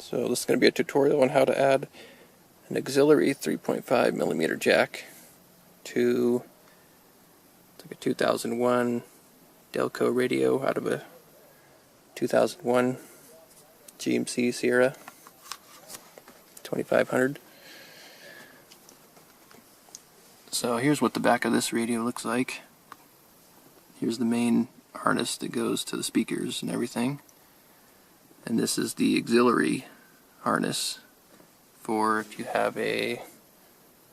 So this is going to be a tutorial on how to add an auxiliary 3.5mm jack to like a 2001 Delco radio out of a 2001 GMC Sierra 2500. So here's what the back of this radio looks like. Here's the main harness that goes to the speakers and everything. And this is the auxiliary harness for if you have a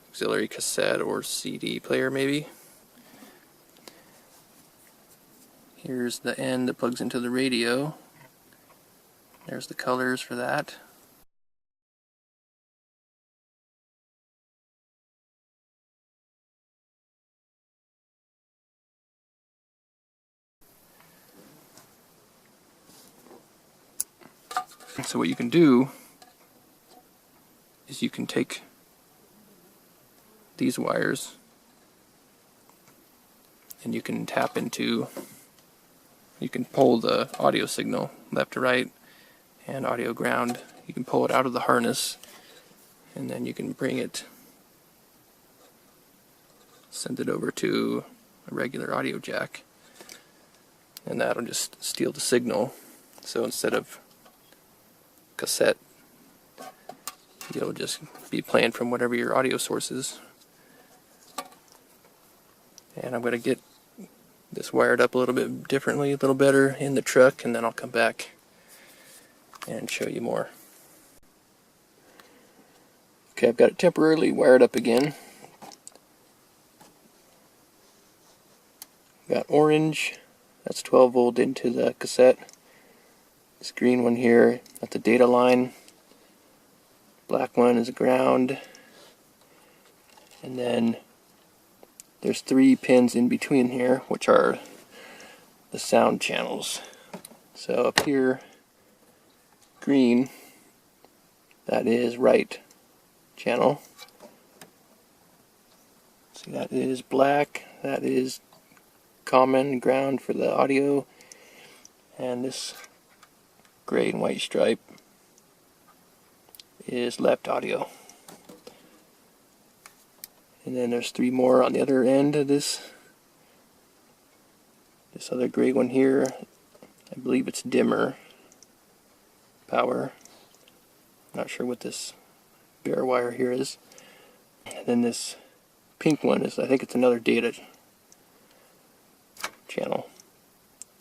auxiliary cassette or CD player maybe. Here's the end that plugs into the radio. There's the colors for that. So what you can do is you can take these wires and you can tap into, you can pull the audio signal left to right and audio ground. You can pull it out of the harness and then you can bring it, send it over to a regular audio jack, and that'll just steal the signal. So instead of cassette, you'll just be playing from whatever your audio source is. And I'm going to get this wired up a little bit differently, a little better in the truck, and then I'll come back and show you more. Okay, I've got it temporarily wired up again. Got orange, that's 12 volt into the cassette. This green one here, that's a data line. Black one is ground. And then there's 3 pins in between here, which are the sound channels. So up here, green, that is right channel. See, that is black, that is common ground for the audio. And this gray and white stripe is left audio. And then there's 3 more on the other end of this other gray one here. I believe it's dimmer power. Not sure what this bare wire here is. And then this pink one is, I think it's another data channel.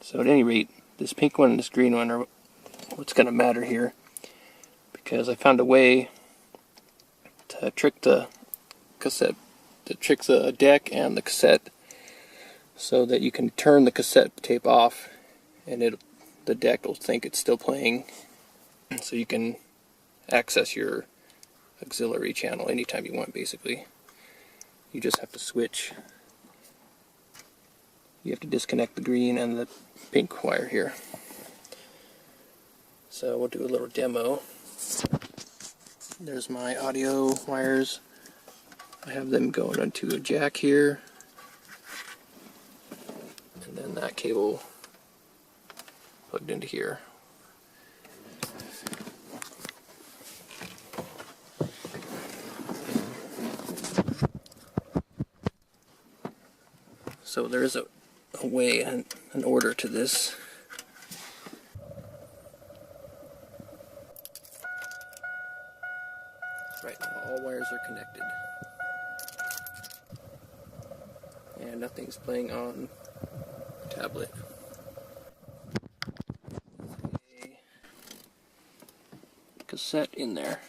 So at any rate, this pink one and this green one are what's going to matter here, because I found a way to trick the cassette, to trick the deck and the cassette, so that you can turn the cassette tape off and the deck will think it's still playing, so you can access your auxiliary channel anytime you want. Basically, you just have to switch. You have to disconnect the green and the pink wire here. So we'll do a little demo. There's my audio wires. I have them going onto a jack here. And then that cable plugged into here. So there is a way and an order to this. Right now all wires are connected. And nothing's playing on the tablet. A cassette in there.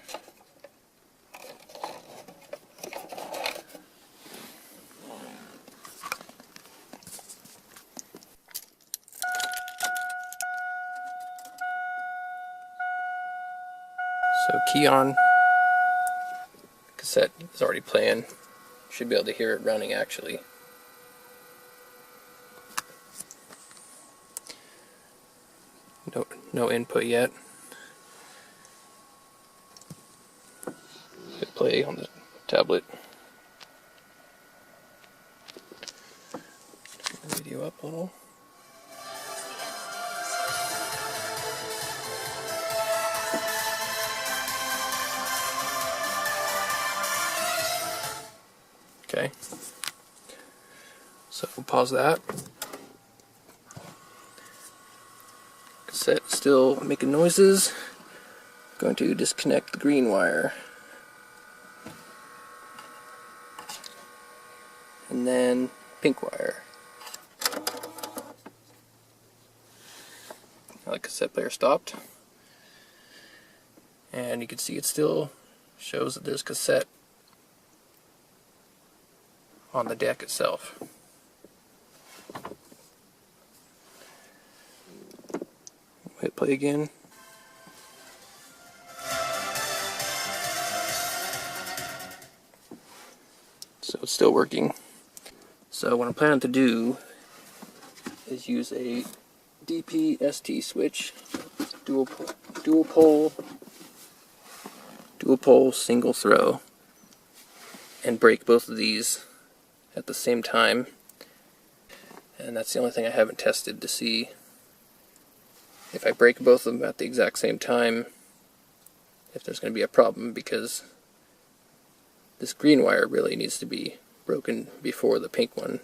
So key on, cassette is already playing. Should be able to hear it running actually. No input yet. Hit play on the tablet. Turn the video up a little. Okay, so we'll pause that. Cassette still making noises. Going to disconnect the green wire. And then pink wire. Now the cassette player stopped. And you can see it still shows that there's cassette on the deck itself. Hit play again. So it's still working. So what I'm planning to do is use a DP-ST switch, dual pole single throw, and break both of these at the same time. And that's the only thing I haven't tested to see if I break both of them at the exact same time, if there's going to be a problem, because this green wire really needs to be broken before the pink one.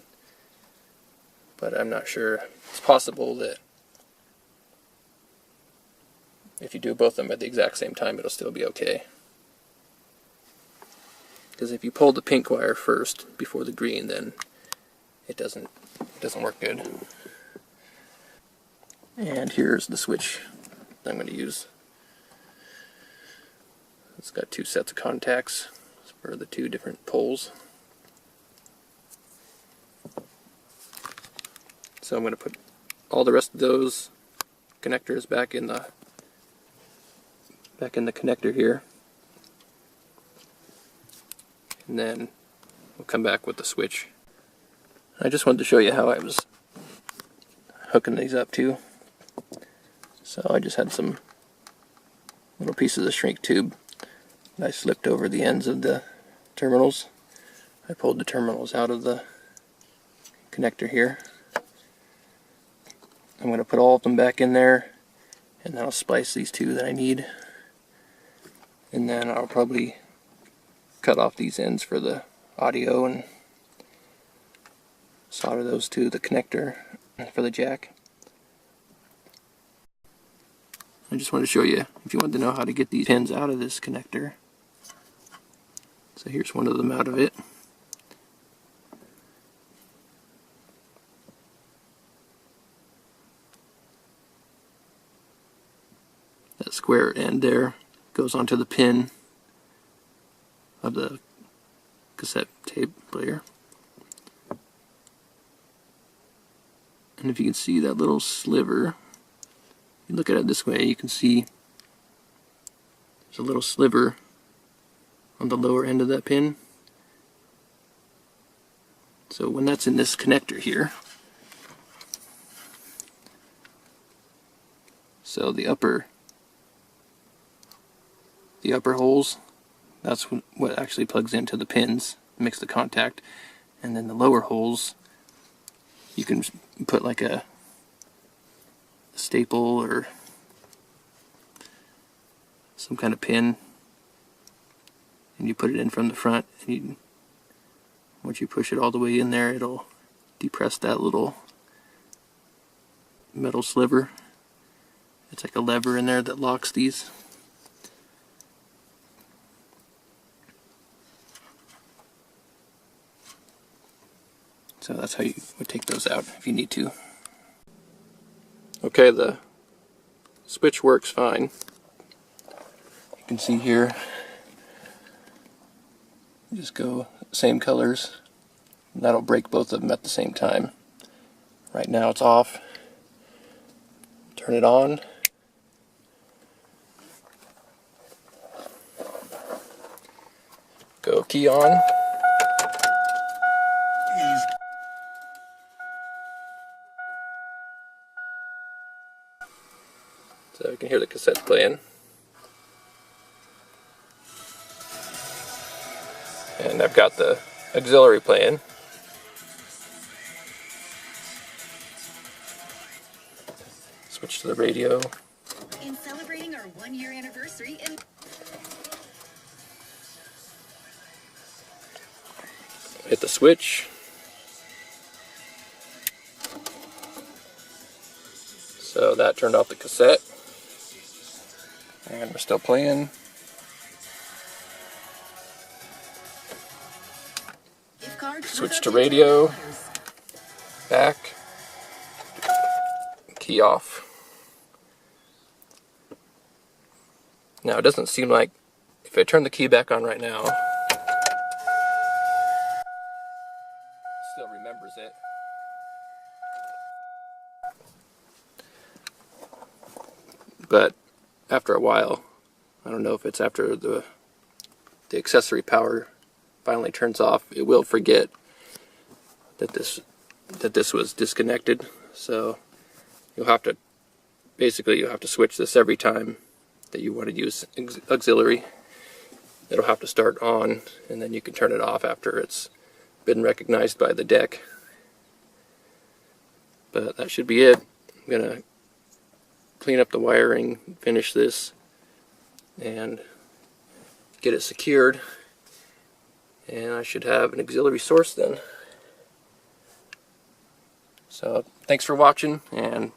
But I'm not sure. It's possible that if you do both of them at the exact same time, it'll still be okay. Because if you pull the pink wire first before the green, then it doesn't work good. And here's the switch that I'm going to use. It's got two sets of contacts for the two different poles. So I'm going to put all the rest of those connectors back in the connector here, and then we'll come back with the switch. I just wanted to show you how I was hooking these up too. So I just had some little pieces of shrink tube that I slipped over the ends of the terminals. I pulled the terminals out of the connector here. I'm going to put all of them back in there, and then I'll splice these two that I need. And then I'll probably cut off these ends for the audio and solder those to the connector for the jack. I just wanted to show you, if you want to know how to get these pins out of this connector. So here's one of them out of it. That square end there goes onto the pin of the cassette tape player. And if you can see that little sliver, if you look at it this way, you can see there's a little sliver on the lower end of that pin. So when that's in this connector here, so the upper holes, that's what actually plugs into the pins, makes the contact, and then the lower holes you can put like a staple or some kind of pin, and you put it in from the front, and once you push it all the way in there, it'll depress that little metal sliver. It's like a lever in there that locks these. So that's how you would take those out if you need to. Okay, the switch works fine. You can see here, just go same colors. That'll break both of them at the same time. Right now it's off. Turn it on. Go key on. So you can hear the cassette playing. And I've got the auxiliary playing. Switch to the radio. In celebrating our 1-year anniversary hit the switch. So that turned off the cassette. And we're still playing. Switch to radio. Back. Key off. Now it doesn't seem like, if I turn the key back on right now, it still remembers it. But after a while, I don't know if it's after the accessory power finally turns off, it will forget that this was disconnected. So you'll have to switch this every time that you want to use auxiliary. It'll have to start on, and then you can turn it off after it's been recognized by the deck. But that should be it. I'm gonna clean up the wiring, finish this, and get it secured, and I should have an auxiliary source then. So thanks for watching, and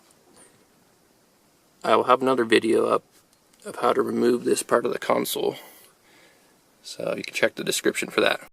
I will have another video up of how to remove this part of the console, so you can check the description for that.